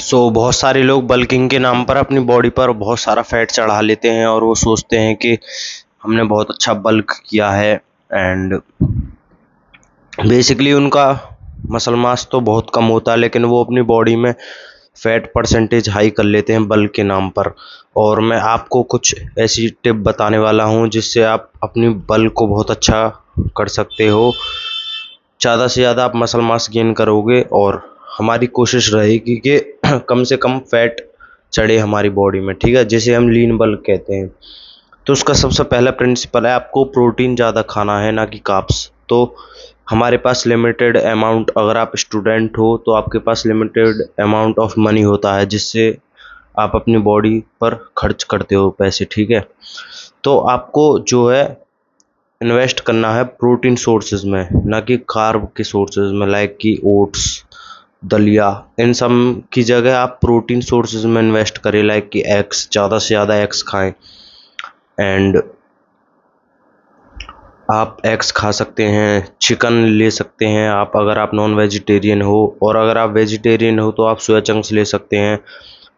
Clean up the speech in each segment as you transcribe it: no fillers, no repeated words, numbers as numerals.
बहुत सारे लोग बल्किंग के नाम पर अपनी बॉडी पर बहुत सारा फैट चढ़ा लेते हैं और वो सोचते हैं कि हमने बहुत अच्छा बल्क किया है। एंड बेसिकली उनका मसल मास तो बहुत कम होता है, लेकिन वो अपनी बॉडी में फैट परसेंटेज हाई कर लेते हैं बल्क के नाम पर। और मैं आपको कुछ ऐसी टिप बताने वाला हूँ जिससे आप अपनी बल्क को बहुत अच्छा कर सकते हो। ज़्यादा से ज़्यादा आप मसल मास गेन करोगे और हमारी कोशिश रहेगी कि कम से कम फैट चढ़े हमारी बॉडी में, ठीक है, जिसे हम लीन बल्क कहते हैं। तो उसका सबसे पहला प्रिंसिपल है आपको प्रोटीन ज़्यादा खाना है, ना कि कार्ब्स। तो हमारे पास लिमिटेड अमाउंट, अगर आप स्टूडेंट हो तो आपके पास लिमिटेड अमाउंट ऑफ मनी होता है जिससे आप अपनी बॉडी पर खर्च करते हो पैसे, ठीक है। तो आपको जो है इन्वेस्ट करना है प्रोटीन सोर्सेज में, ना कि कार्ब के सोर्सेज में, लाइक कि ओट्स, दलिया, इन सब की जगह आप प्रोटीन सोर्सेज में इन्वेस्ट करें, लाइक कि एग्स, ज़्यादा से ज़्यादा एग्स खाएं। एंड आप एग्स खा सकते हैं, चिकन ले सकते हैं आप अगर आप नॉन वेजिटेरियन हो, और अगर आप वेजिटेरियन हो तो आप सोया चंक्स ले सकते हैं।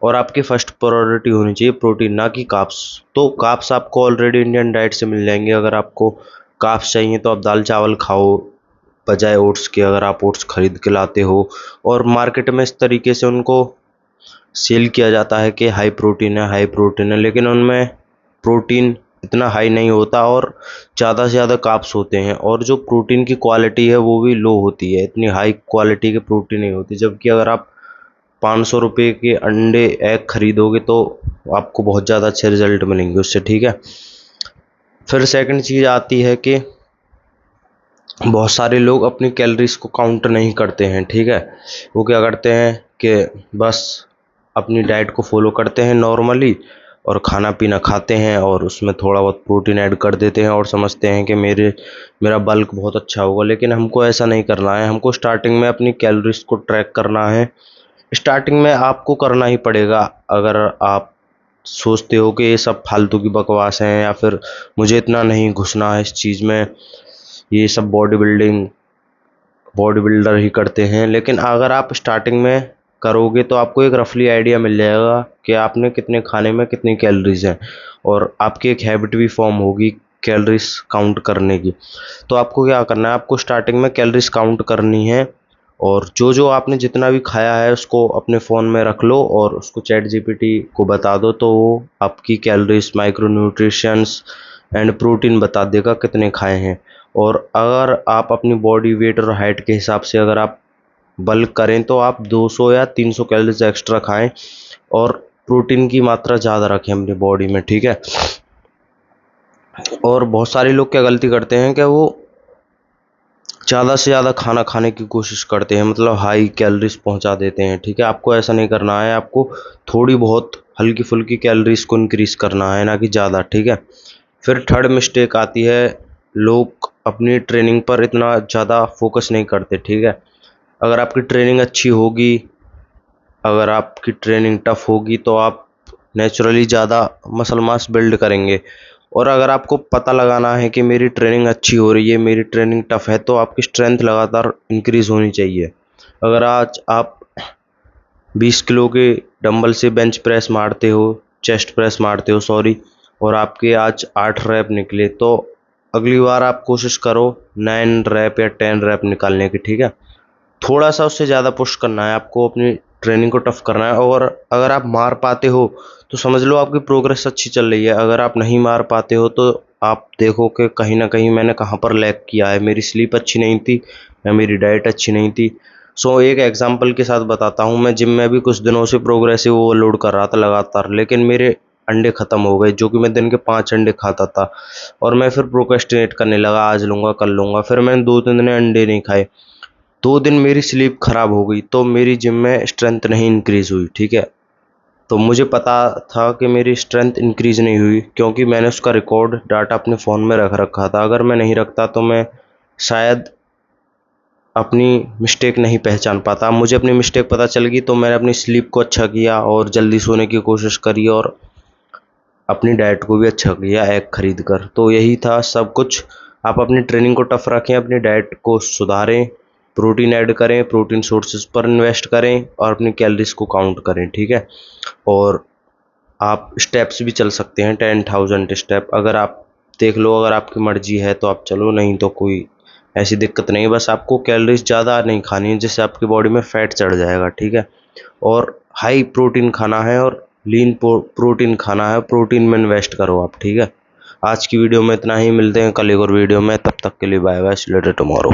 और आपकी फर्स्ट प्रायोरिटी होनी चाहिए प्रोटीन, ना कि कार्ब्स। तो कार्ब्स आपको ऑलरेडी इंडियन डाइट से मिल जाएंगे। अगर आपको कार्ब्स चाहिए तो आप दाल चावल खाओ बजाय ओट्स के, अगर आप ओट्स खरीद के लाते हो। और मार्केट में इस तरीके से उनको सेल किया जाता है कि हाई प्रोटीन है, हाई प्रोटीन है, लेकिन उनमें प्रोटीन इतना हाई नहीं होता और ज़्यादा से ज़्यादा कार्ब्स होते हैं। और जो प्रोटीन की क्वालिटी है वो भी लो होती है, इतनी हाई क्वालिटी की प्रोटीन नहीं होती। जबकि अगर आप 500 रुपये के अंडे एग खरीदोगे तो आपको बहुत ज़्यादा अच्छे रिजल्ट मिलेंगे उससे, ठीक है। फिर सेकंड चीज़ आती है कि बहुत सारे लोग अपनी कैलोरीज को काउंट नहीं करते हैं, ठीक है। वो क्या करते हैं कि बस अपनी डाइट को फॉलो करते हैं नॉर्मली, और खाना पीना खाते हैं और उसमें थोड़ा बहुत प्रोटीन ऐड कर देते हैं और समझते हैं कि मेरा बल्क बहुत अच्छा होगा। लेकिन हमको ऐसा नहीं करना है। हमको स्टार्टिंग में अपनी कैलोरीज को ट्रैक करना है। स्टार्टिंग में आपको करना ही पड़ेगा। अगर आप सोचते हो कि ये सब फालतू की बकवास है या फिर मुझे इतना नहीं घुसना है इस चीज़ में, ये सब बॉडी बिल्डर ही करते हैं, लेकिन अगर आप स्टार्टिंग में करोगे तो आपको एक रफली आइडिया मिल जाएगा कि आपने कितने खाने में कितनी कैलोरीज हैं, और आपकी एक हैबिट भी फॉर्म होगी कैलोरीज काउंट करने की। तो आपको क्या करना है, आपको स्टार्टिंग में कैलोरीज काउंट करनी है, और जो जो आपने जितना भी खाया है उसको अपने फ़ोन में रख लो और उसको चैट जीपीटी को बता दो, तो वो आपकी calories, micro nutritions and protein बता देगा कितने खाए हैं। और अगर आप अपनी बॉडी वेट और हाइट के हिसाब से अगर आप बल्क करें तो आप 200 या 300 कैलोरीज एक्स्ट्रा खाएं और प्रोटीन की मात्रा ज़्यादा रखें अपनी बॉडी में, ठीक है। और बहुत सारे लोग क्या गलती करते हैं कि वो ज़्यादा से ज़्यादा खाना खाने की कोशिश करते हैं, मतलब हाई कैलोरीज पहुंचा देते हैं, ठीक है। आपको ऐसा नहीं करना है। आपको थोड़ी बहुत हल्की फुल्की कैलोरीज को इंक्रीज करना है, ना कि ज़्यादा, ठीक है। फिर थर्ड मिस्टेक आती है, लोग अपनी ट्रेनिंग पर इतना ज़्यादा फोकस नहीं करते, ठीक है। अगर आपकी ट्रेनिंग अच्छी होगी, अगर आपकी ट्रेनिंग टफ होगी तो आप नेचुरली ज़्यादा मसल मास बिल्ड करेंगे। और अगर आपको पता लगाना है कि मेरी ट्रेनिंग अच्छी हो रही है, मेरी ट्रेनिंग टफ है, तो आपकी स्ट्रेंथ लगातार इंक्रीज होनी चाहिए। अगर आज आप 20 किलो के डंबल से बेंच प्रेस मारते हो, चेस्ट प्रेस मारते हो सॉरी, और आपके आज 8 रैप निकले, तो अगली बार आप कोशिश करो 9 रैप या 10 रैप निकालने की, ठीक है। थोड़ा सा उससे ज़्यादा पुश करना है आपको, अपनी ट्रेनिंग को टफ करना है। और अगर आप मार पाते हो तो समझ लो आपकी प्रोग्रेस अच्छी चल रही है। अगर आप नहीं मार पाते हो तो आप देखो कि कहीं ना कहीं मैंने कहाँ पर लैग किया है, मेरी स्लीप अच्छी नहीं थी या मेरी डाइट अच्छी नहीं थी। एक एग्जांपल के साथ बताता हूँ, मैं जिम में भी कुछ दिनों से प्रोग्रेसिव ओवरलोड कर रहा था लगातार, लेकिन मेरे अंडे ख़त्म हो गए, जो कि मैं दिन के 5 अंडे खाता था। और मैं फिर प्रोक्रेस्टिनेट करने लगा, आज लूँगा कल लूँगा। फिर मैंने 2-3 दिन अंडे नहीं खाए, 2 दिन मेरी स्लीप खराब हो गई, तो मेरी जिम में स्ट्रेंथ नहीं इंक्रीज हुई, ठीक है। तो मुझे पता था कि मेरी स्ट्रेंथ इंक्रीज नहीं हुई क्योंकि मैंने उसका रिकॉर्ड डाटा अपने फ़ोन में रख रखा था। अगर मैं नहीं रखता तो मैं शायद अपनी मिस्टेक नहीं पहचान पाता। मुझे अपनी मिस्टेक पता चल गई तो मैंने अपनी स्लीप को अच्छा किया और जल्दी सोने की कोशिश करी और अपनी डाइट को भी अच्छा किया एग खरीद कर। तो यही था सब कुछ। आप अपनी ट्रेनिंग को टफ रखें, अपनी डाइट को सुधारें प्रोटीन ऐड करें, प्रोटीन सोर्सेज पर इन्वेस्ट करें और अपनी कैलोरीज को काउंट करें, ठीक है। और आप स्टेप्स भी चल सकते हैं 10,000 स्टेप, अगर आप देख लो, अगर आपकी मर्जी है तो आप चलो, नहीं तो कोई ऐसी दिक्कत नहीं है। बस आपको कैलोरीज ज़्यादा नहीं खानी है जिससे आपकी बॉडी में फैट चढ़ जाएगा, ठीक है। और हाई प्रोटीन खाना है और लीन प्रोटीन खाना है, प्रोटीन में इन्वेस्ट करो आप, ठीक है। आज की वीडियो में इतना ही, मिलते हैं कल एक और वीडियो में, तब तक के लिए bye bye, see you later tomorrow.